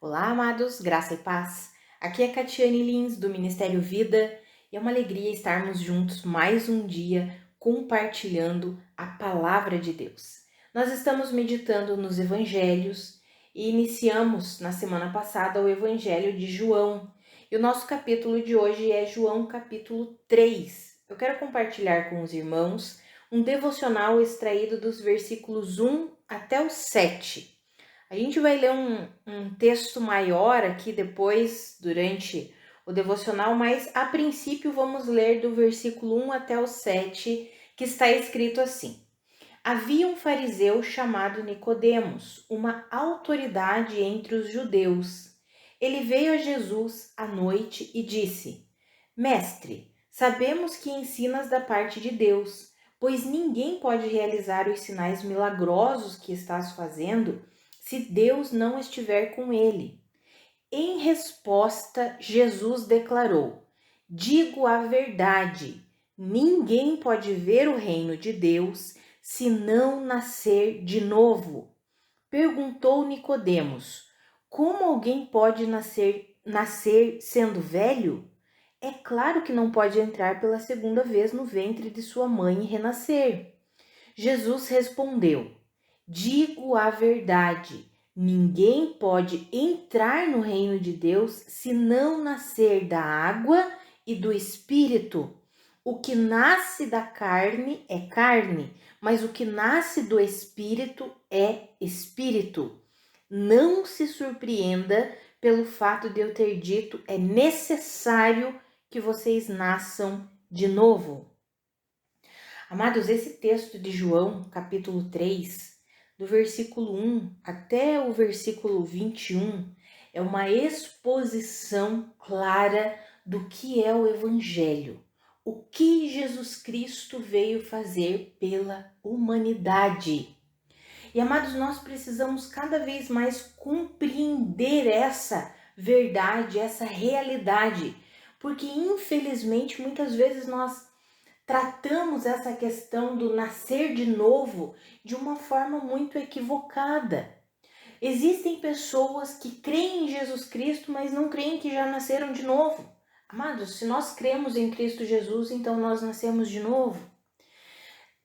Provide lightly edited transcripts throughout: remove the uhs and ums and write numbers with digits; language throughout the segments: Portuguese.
Olá, amados, graça e paz. Aqui é Catiane Lins, do Ministério Vida, e é uma alegria estarmos juntos mais um dia compartilhando a palavra de Deus. Nós estamos meditando nos evangelhos e iniciamos na semana passada o evangelho de João. E o nosso capítulo de hoje é João capítulo 3. Eu quero compartilhar com os irmãos um devocional extraído dos versículos 1 até o 7. A gente vai ler um texto maior aqui depois, durante o devocional, mas a princípio vamos ler do versículo 1 até o 7, que está escrito assim. Havia um fariseu chamado Nicodemos, uma autoridade entre os judeus. Ele veio a Jesus à noite e disse: Mestre, sabemos que ensinas da parte de Deus, pois ninguém pode realizar os sinais milagrosos que estás fazendo se Deus não estiver com ele. Em resposta, Jesus declarou: Digo a verdade, ninguém pode ver o reino de Deus se não nascer de novo. Perguntou Nicodemos: Como alguém pode nascer sendo velho? É claro que não pode entrar pela segunda vez no ventre de sua mãe e renascer. Jesus respondeu: Digo a verdade, ninguém pode entrar no reino de Deus se não nascer da água e do Espírito. O que nasce da carne é carne, mas o que nasce do Espírito é Espírito. Não se surpreenda pelo fato de eu ter dito: é necessário que vocês nasçam de novo. Amados, esse texto de João, capítulo 3, do versículo 1 até o versículo 21, é uma exposição clara do que é o Evangelho. O que Jesus Cristo veio fazer pela humanidade. E, amados, nós precisamos cada vez mais compreender essa verdade, essa realidade, porque infelizmente muitas vezes nós tratamos essa questão do nascer de novo de uma forma muito equivocada. Existem pessoas que creem em Jesus Cristo, mas não creem que já nasceram de novo. Amados, se nós cremos em Cristo Jesus, então nós nascemos de novo.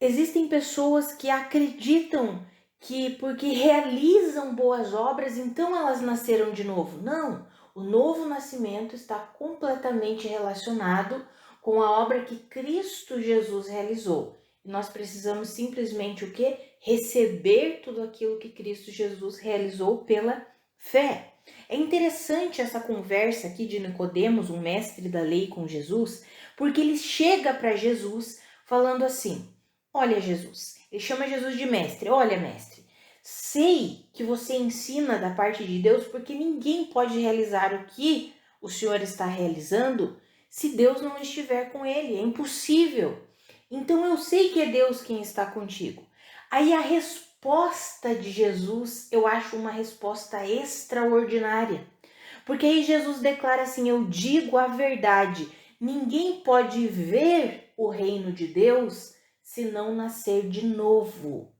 Existem pessoas que acreditam que porque realizam boas obras, então elas nasceram de novo. Não, o novo nascimento está completamente relacionado com a obra que Cristo Jesus realizou. E nós precisamos simplesmente o quê? Receber tudo aquilo que Cristo Jesus realizou pela fé. É interessante essa conversa aqui de Nicodemos, um mestre da lei, com Jesus, porque ele chega para Jesus falando assim: Olha, Jesus, ele chama Jesus de mestre. Olha, mestre, sei que você ensina da parte de Deus porque ninguém pode realizar o que o Senhor está realizando se Deus não estiver com ele. É impossível. Então eu sei que é Deus quem está contigo. Aí a resposta de Jesus, eu acho uma resposta extraordinária. Porque aí Jesus declara assim: eu digo a verdade, ninguém pode ver o reino de Deus se não nascer de novo.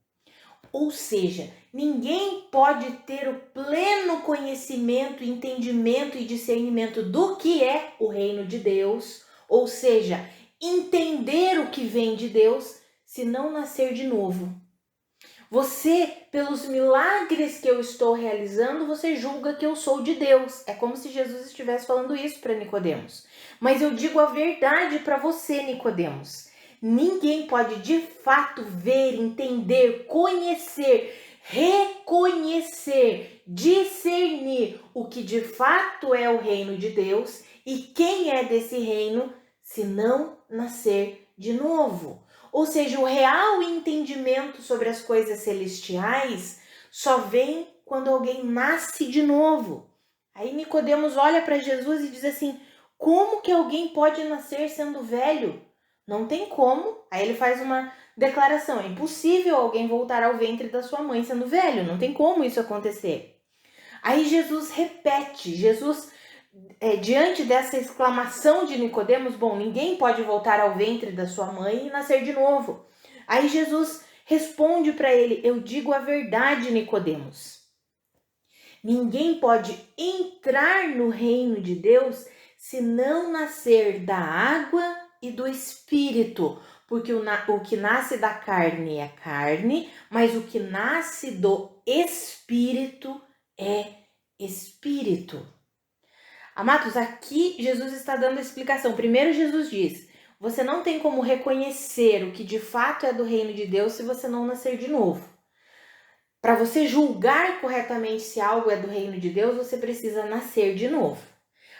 Ou seja, ninguém pode ter o pleno conhecimento, entendimento e discernimento do que é o reino de Deus, ou seja, entender o que vem de Deus, se não nascer de novo. Você, pelos milagres que eu estou realizando, você julga que eu sou de Deus. É como se Jesus estivesse falando isso para Nicodemos. Mas eu digo a verdade para você, Nicodemos. Ninguém pode de fato ver, entender, conhecer, reconhecer, discernir o que de fato é o reino de Deus e quem é desse reino se não nascer de novo. Ou seja, o real entendimento sobre as coisas celestiais só vem quando alguém nasce de novo. Aí Nicodemos olha para Jesus e diz assim: como que alguém pode nascer sendo velho? Não tem como. Aí ele faz uma declaração: é impossível alguém voltar ao ventre da sua mãe sendo velho. Não tem como isso acontecer. Aí Jesus repete, diante dessa exclamação de Nicodemos, bom, ninguém pode voltar ao ventre da sua mãe e nascer de novo. Aí Jesus responde para ele: eu digo a verdade, Nicodemos. Ninguém pode entrar no reino de Deus se não nascer da água e do Espírito. Porque o que nasce da carne é carne, mas o que nasce do Espírito é Espírito. Amados, aqui Jesus está dando a explicação. Primeiro Jesus diz, você não tem como reconhecer o que de fato é do reino de Deus se você não nascer de novo. Para você julgar corretamente se algo é do reino de Deus, você precisa nascer de novo.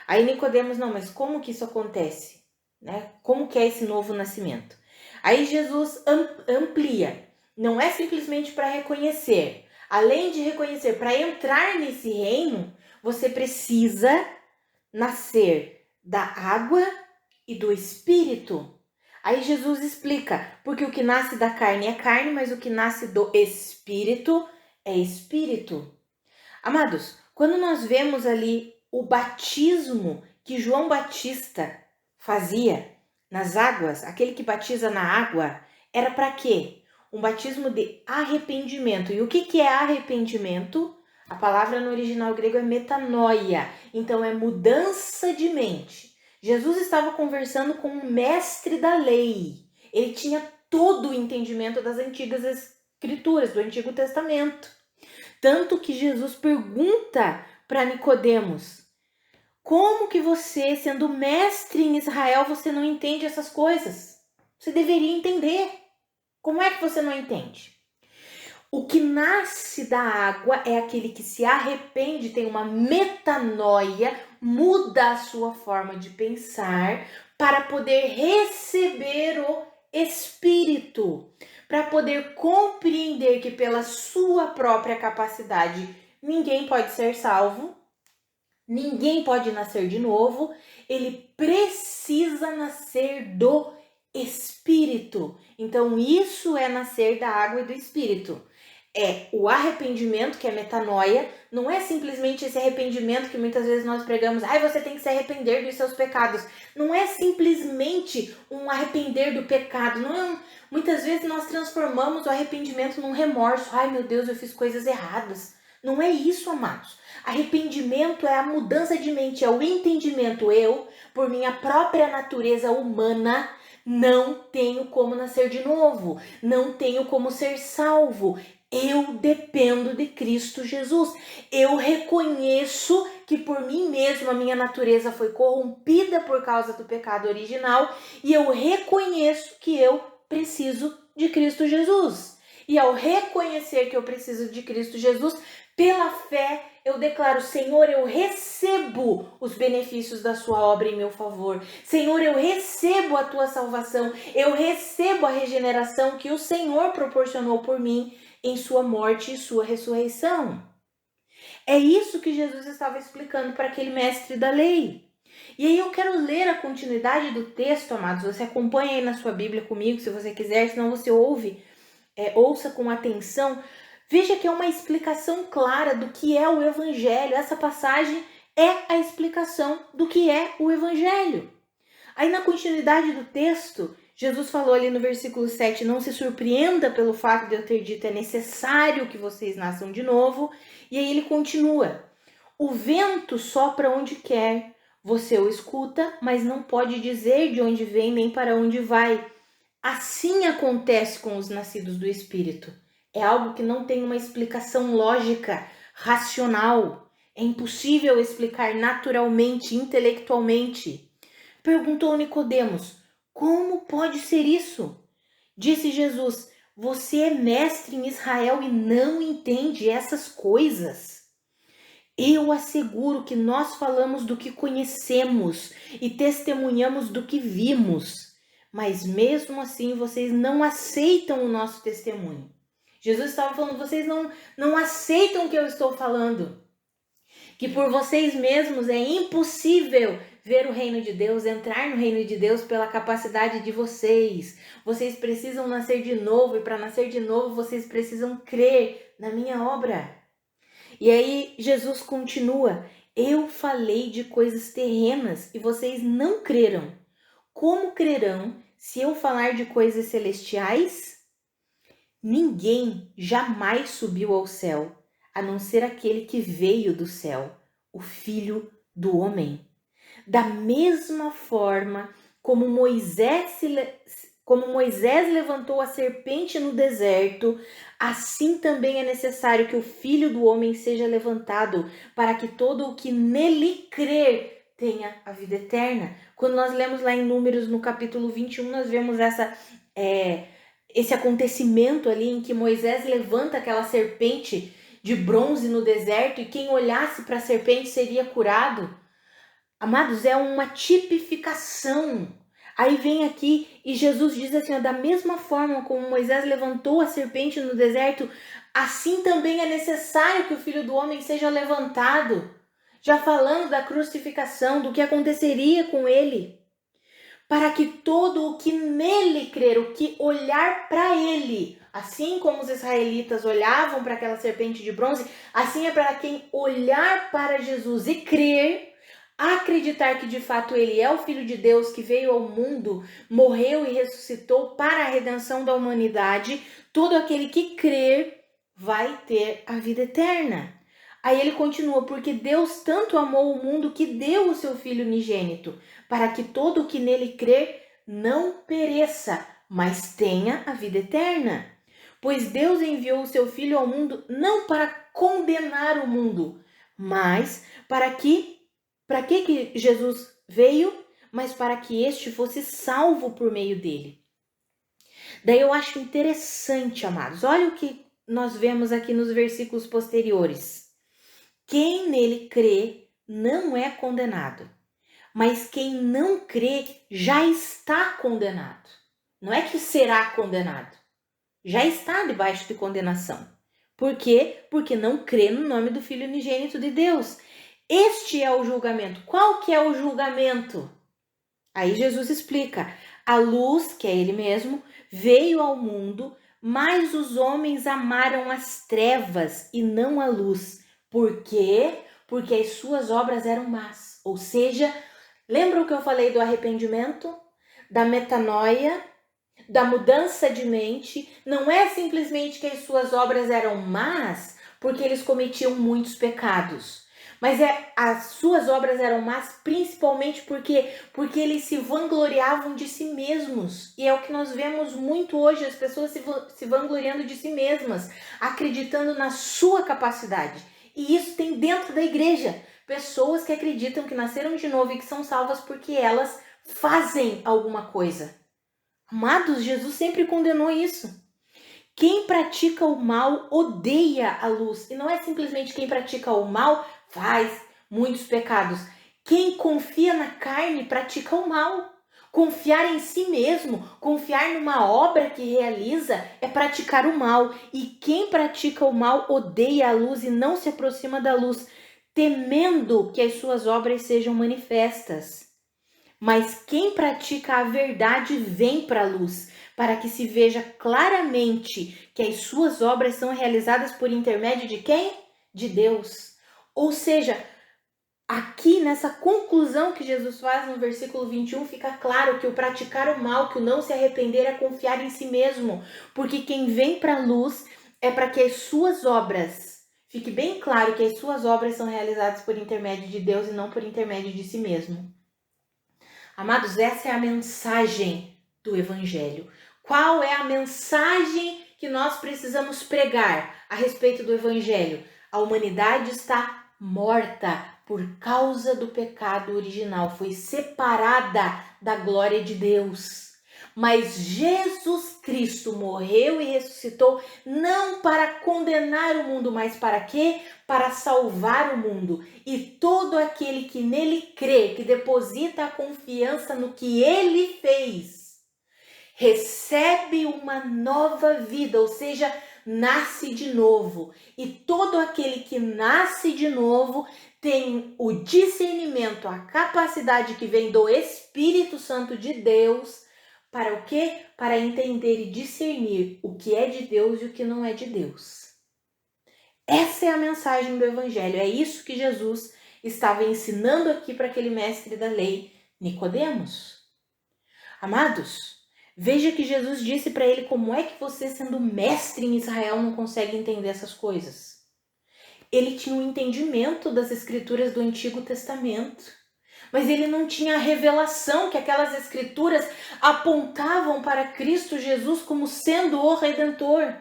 Aí Nicodemos, não, mas como que isso acontece? Né? Como que é esse novo nascimento? Aí Jesus amplia. Não é simplesmente para reconhecer. Além de reconhecer, para entrar nesse reino, você precisa nascer da água e do Espírito. Aí Jesus explica, porque o que nasce da carne é carne, mas o que nasce do Espírito é Espírito. Amados, quando nós vemos ali o batismo que João Batista fazia nas águas, aquele que batiza na água, era para quê? Um batismo de arrependimento. E o que é arrependimento? A palavra no original grego é metanoia, então é mudança de mente. Jesus estava conversando com um mestre da lei. Ele tinha todo o entendimento das antigas escrituras, do Antigo Testamento. Tanto que Jesus pergunta para Nicodemos, como que você, sendo mestre em Israel, você não entende essas coisas? Você deveria entender. Como é que você não entende? O que nasce da água é aquele que se arrepende, tem uma metanoia, muda a sua forma de pensar para poder receber o Espírito, para poder compreender que pela sua própria capacidade ninguém pode ser salvo, ninguém pode nascer de novo, ele precisa nascer do Espírito. Então isso é nascer da água e do Espírito. É o arrependimento, que é metanoia, não é simplesmente esse arrependimento que muitas vezes nós pregamos, você tem que se arrepender dos seus pecados. Não é simplesmente um arrepender do pecado, não é muitas vezes nós transformamos o arrependimento num remorso. Ai meu Deus, eu fiz coisas erradas. Não é isso, amados. Arrependimento é a mudança de mente, é o entendimento. Eu, por minha própria natureza humana, não tenho como nascer de novo, não tenho como ser salvo. Eu dependo de Cristo Jesus. Eu reconheço que por mim mesmo a minha natureza foi corrompida por causa do pecado original e eu reconheço que eu preciso de Cristo Jesus. E ao reconhecer que eu preciso de Cristo Jesus, pela fé eu declaro, Senhor, eu recebo os benefícios da sua obra em meu favor. Senhor, eu recebo a tua salvação, eu recebo a regeneração que o Senhor proporcionou por mim em sua morte e sua ressurreição. É isso que Jesus estava explicando para aquele mestre da lei. E aí eu quero ler a continuidade do texto, amados. Você acompanha aí na sua Bíblia comigo, se você quiser, senão você ouça com atenção. Veja que é uma explicação clara do que é o Evangelho. Essa passagem é a explicação do que é o Evangelho. Aí na continuidade do texto, Jesus falou ali no versículo 7, não se surpreenda pelo fato de eu ter dito, é necessário que vocês nasçam de novo. E aí ele continua, o vento sopra onde quer, você o escuta, mas não pode dizer de onde vem nem para onde vai. Assim acontece com os nascidos do Espírito. É algo que não tem uma explicação lógica, racional. É impossível explicar naturalmente, intelectualmente. Perguntou Nicodemos, como pode ser isso? Disse Jesus, você é mestre em Israel e não entende essas coisas? Eu asseguro que nós falamos do que conhecemos e testemunhamos do que vimos, mas mesmo assim vocês não aceitam o nosso testemunho. Jesus estava falando, vocês não aceitam o que eu estou falando, que por vocês mesmos é impossível ver o reino de Deus, entrar no reino de Deus pela capacidade de vocês. Vocês precisam nascer de novo e para nascer de novo vocês precisam crer na minha obra. E aí Jesus continua, eu falei de coisas terrenas e vocês não creram. Como crerão se eu falar de coisas celestiais? Ninguém jamais subiu ao céu, a não ser aquele que veio do céu, o Filho do Homem. Da mesma forma como Moisés levantou a serpente no deserto, assim também é necessário que o Filho do Homem seja levantado, para que todo o que nele crer tenha a vida eterna. Quando nós lemos lá em Números, no capítulo 21, nós vemos esse acontecimento ali em que Moisés levanta aquela serpente de bronze no deserto e quem olhasse para a serpente seria curado. Amados, é uma tipificação. Aí vem aqui e Jesus diz assim, ó, da mesma forma como Moisés levantou a serpente no deserto, assim também é necessário que o Filho do Homem seja levantado. Já falando da crucificação, do que aconteceria com ele. Para que todo o que nele crer, o que olhar para ele, assim como os israelitas olhavam para aquela serpente de bronze, assim é para quem olhar para Jesus e crer, acreditar que de fato ele é o Filho de Deus que veio ao mundo, morreu e ressuscitou para a redenção da humanidade, todo aquele que crer vai ter a vida eterna. Aí ele continua, porque Deus tanto amou o mundo que deu o seu Filho unigênito, para que todo o que nele crer não pereça, mas tenha a vida eterna. Pois Deus enviou o seu Filho ao mundo não para condenar o mundo, mas para que Jesus veio? Mas para que este fosse salvo por meio dele. Daí eu acho interessante, amados, olha o que nós vemos aqui nos versículos posteriores. Quem nele crê não é condenado, mas quem não crê já está condenado. Não é que será condenado, já está debaixo de condenação. Por quê? Porque não crê no nome do Filho unigênito de Deus. Este é o julgamento. Qual que é o julgamento? Aí Jesus explica. A luz, que é ele mesmo, veio ao mundo, mas os homens amaram as trevas e não a luz. Por quê? Porque as suas obras eram más. Ou seja, lembra o que eu falei do arrependimento? Da metanoia? Da mudança de mente? Não é simplesmente que as suas obras eram más, porque eles cometiam muitos pecados. Mas as suas obras eram más principalmente porque eles se vangloriavam de si mesmos. E é o que nós vemos muito hoje, as pessoas se vangloriando de si mesmas, acreditando na sua capacidade. E isso tem dentro da igreja. Pessoas que acreditam que nasceram de novo e que são salvas porque elas fazem alguma coisa. Amados, Jesus sempre condenou isso. Quem pratica o mal odeia a luz. E não é simplesmente quem pratica o mal faz muitos pecados. Quem confia na carne pratica o mal. Confiar em si mesmo, confiar numa obra que realiza é praticar o mal. E quem pratica o mal odeia a luz e não se aproxima da luz, temendo que as suas obras sejam manifestas. Mas quem pratica a verdade vem para a luz, para que se veja claramente que as suas obras são realizadas por intermédio de quem? De Deus. Ou seja, aqui nessa conclusão que Jesus faz no versículo 21, fica claro que o praticar o mal, que o não se arrepender é confiar em si mesmo, porque quem vem para a luz é para que as suas obras, fique bem claro que as suas obras são realizadas por intermédio de Deus e não por intermédio de si mesmo. Amados, essa é a mensagem do Evangelho. Qual é a mensagem que nós precisamos pregar a respeito do Evangelho? A humanidade está morta por causa do pecado original, foi separada da glória de Deus. Mas Jesus Cristo morreu e ressuscitou não para condenar o mundo, mas para quê? Para salvar o mundo. E todo aquele que nele crê, que deposita a confiança no que ele fez, recebe uma nova vida, ou seja, nasce de novo. E todo aquele que nasce de novo tem o discernimento, a capacidade que vem do Espírito Santo de Deus. Para o quê? Para entender e discernir o que é de Deus e o que não é de Deus. Essa é a mensagem do Evangelho. É isso que Jesus estava ensinando aqui para aquele mestre da lei, Nicodemos. Amados, veja que Jesus disse para ele como é que você, sendo mestre em Israel, não consegue entender essas coisas. Ele tinha um entendimento das escrituras do Antigo Testamento, mas ele não tinha a revelação que aquelas escrituras apontavam para Cristo Jesus como sendo o Redentor.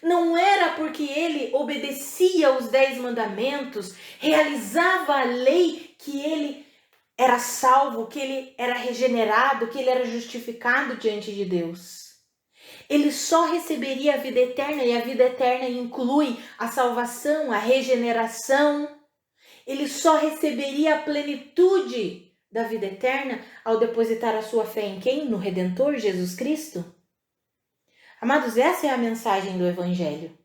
Não era porque ele obedecia os 10 mandamentos, realizava a lei, que ele era salvo, que ele era regenerado, que ele era justificado diante de Deus. Ele só receberia a vida eterna, e a vida eterna inclui a salvação, a regeneração. Ele só receberia a plenitude da vida eterna ao depositar a sua fé em quem? No Redentor, Jesus Cristo? Amados, essa é a mensagem do Evangelho.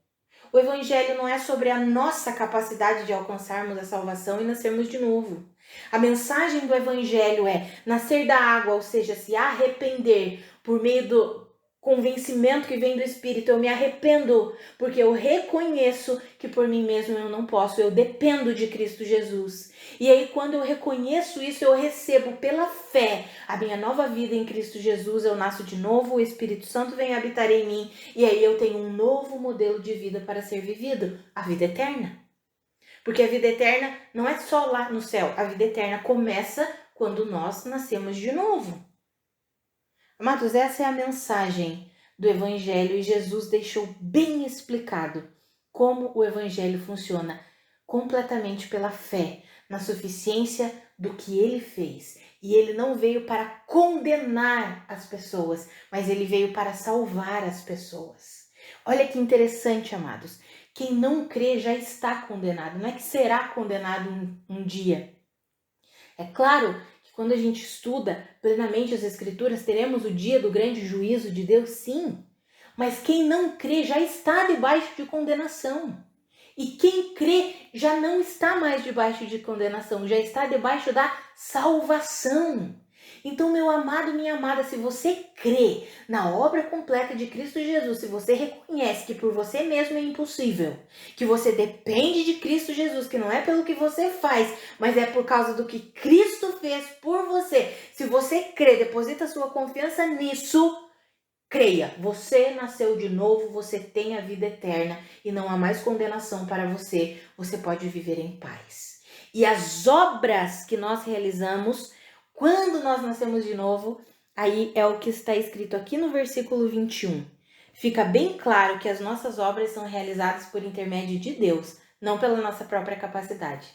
O Evangelho não é sobre a nossa capacidade de alcançarmos a salvação e nascermos de novo. A mensagem do Evangelho é nascer da água, ou seja, se arrepender por meio do convencimento que vem do Espírito. Eu me arrependo porque eu reconheço que por mim mesmo eu não posso, eu dependo de Cristo Jesus. E aí quando eu reconheço isso, eu recebo pela fé a minha nova vida em Cristo Jesus, eu nasço de novo, o Espírito Santo vem habitar em mim, e aí eu tenho um novo modelo de vida para ser vivido, a vida eterna. Porque a vida eterna não é só lá no céu, a vida eterna começa quando nós nascemos de novo. Amados, essa é a mensagem do Evangelho e Jesus deixou bem explicado como o Evangelho funciona completamente pela fé, na suficiência do que ele fez. E ele não veio para condenar as pessoas, mas ele veio para salvar as pessoas. Olha que interessante, amados. Quem não crê já está condenado, não é que será condenado um dia. É claro que quando a gente estuda plenamente as Escrituras, teremos o dia do grande juízo de Deus, sim. Mas quem não crê já está debaixo de condenação. E quem crê já não está mais debaixo de condenação, já está debaixo da salvação. Então, meu amado, minha amada, se você crê na obra completa de Cristo Jesus, se você reconhece que por você mesmo é impossível, que você depende de Cristo Jesus, que não é pelo que você faz, mas é por causa do que Cristo fez por você. Se você crê, deposita sua confiança nisso, creia, você nasceu de novo, você tem a vida eterna e não há mais condenação para você, você pode viver em paz. E as obras que nós realizamos quando nós nascemos de novo, aí é o que está escrito aqui no versículo 21. Fica bem claro que as nossas obras são realizadas por intermédio de Deus, não pela nossa própria capacidade.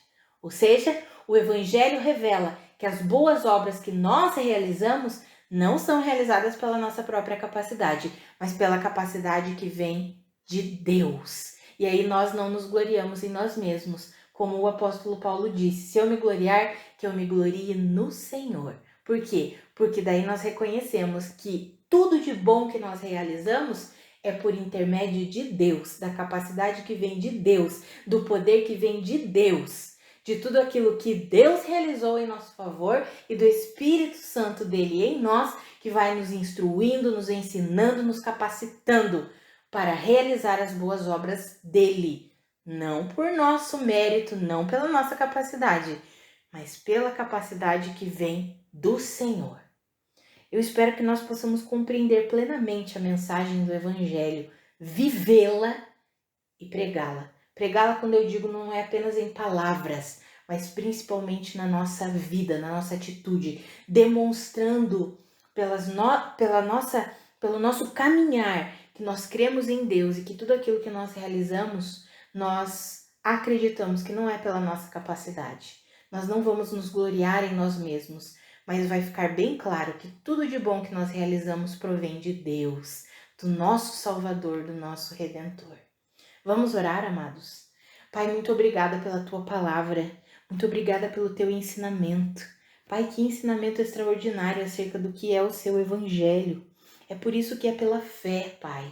Ou seja, o Evangelho revela que as boas obras que nós realizamos não são realizadas pela nossa própria capacidade, mas pela capacidade que vem de Deus. E aí nós não nos gloriamos em nós mesmos, como o apóstolo Paulo disse, se eu me gloriar, que eu me glorie no Senhor. Por quê? Porque daí nós reconhecemos que tudo de bom que nós realizamos é por intermédio de Deus, da capacidade que vem de Deus, do poder que vem de Deus, de tudo aquilo que Deus realizou em nosso favor e do Espírito Santo dele em nós, que vai nos instruindo, nos ensinando, nos capacitando para realizar as boas obras dele. Não por nosso mérito, não pela nossa capacidade, mas pela capacidade que vem do Senhor. Eu espero que nós possamos compreender plenamente a mensagem do Evangelho, vivê-la e pregá-la. Pregá-la, quando eu digo, não é apenas em palavras, mas principalmente na nossa vida, na nossa atitude, demonstrando pelo nosso caminhar que nós cremos em Deus e que tudo aquilo que nós realizamos, nós acreditamos que não é pela nossa capacidade. Nós não vamos nos gloriar em nós mesmos, mas vai ficar bem claro que tudo de bom que nós realizamos provém de Deus, do nosso Salvador, do nosso Redentor. Vamos orar, amados? Pai, muito obrigada pela Tua palavra, muito obrigada pelo Teu ensinamento. Pai, que ensinamento extraordinário acerca do que é o Seu Evangelho. É por isso que é pela fé, Pai.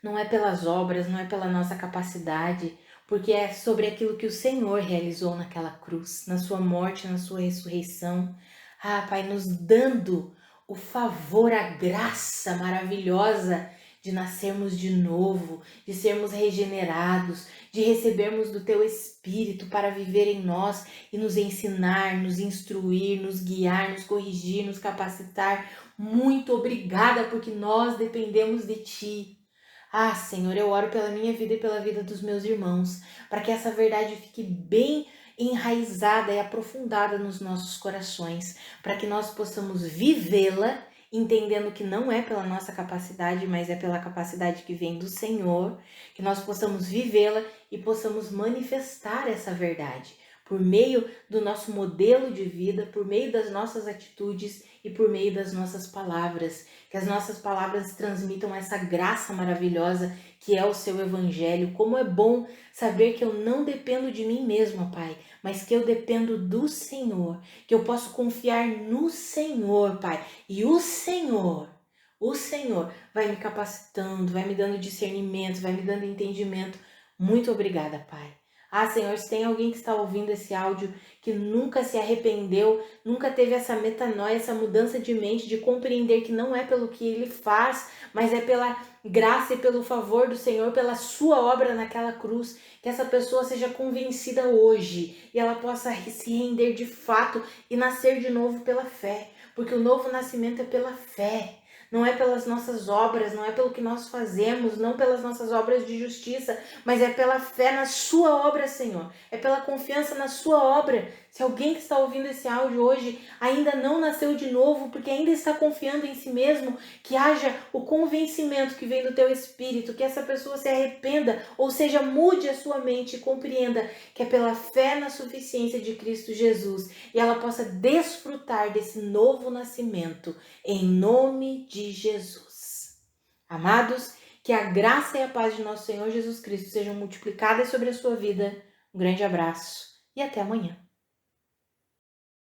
Não é pelas obras, não é pela nossa capacidade, porque é sobre aquilo que o Senhor realizou naquela cruz, na sua morte, na sua ressurreição. Ah, Pai, nos dando o favor, a graça maravilhosa de nascermos de novo, de sermos regenerados, de recebermos do Teu Espírito para viver em nós e nos ensinar, nos instruir, nos guiar, nos corrigir, nos capacitar. Muito obrigada, porque nós dependemos de Ti. Ah, Senhor, eu oro pela minha vida e pela vida dos meus irmãos, para que essa verdade fique bem enraizada e aprofundada nos nossos corações, para que nós possamos vivê-la, entendendo que não é pela nossa capacidade, mas é pela capacidade que vem do Senhor, que nós possamos vivê-la e possamos manifestar essa verdade por meio do nosso modelo de vida, por meio das nossas atitudes e por meio das nossas palavras. Que as nossas palavras transmitam essa graça maravilhosa que é o seu evangelho. Como é bom saber que eu não dependo de mim mesma, Pai, mas que eu dependo do Senhor, que eu posso confiar no Senhor, Pai. E o Senhor vai me capacitando, vai me dando discernimento, vai me dando entendimento. Muito obrigada, Pai. Ah, Senhor, se tem alguém que está ouvindo esse áudio que nunca se arrependeu, nunca teve essa metanoia, essa mudança de mente, de compreender que não é pelo que ele faz, mas é pela graça e pelo favor do Senhor, pela sua obra naquela cruz, que essa pessoa seja convencida hoje e ela possa se render de fato e nascer de novo pela fé, porque o novo nascimento é pela fé. Não é pelas nossas obras, não é pelo que nós fazemos, não pelas nossas obras de justiça, mas é pela fé na sua obra, Senhor. É pela confiança na sua obra. Se alguém que está ouvindo esse áudio hoje ainda não nasceu de novo, porque ainda está confiando em si mesmo, que haja o convencimento que vem do teu Espírito, que essa pessoa se arrependa, ou seja, mude a sua mente e compreenda que é pela fé na suficiência de Cristo Jesus e ela possa desfrutar desse novo nascimento, em nome de Jesus. Amados, que a graça e a paz de nosso Senhor Jesus Cristo sejam multiplicadas sobre a sua vida. Um grande abraço e até amanhã.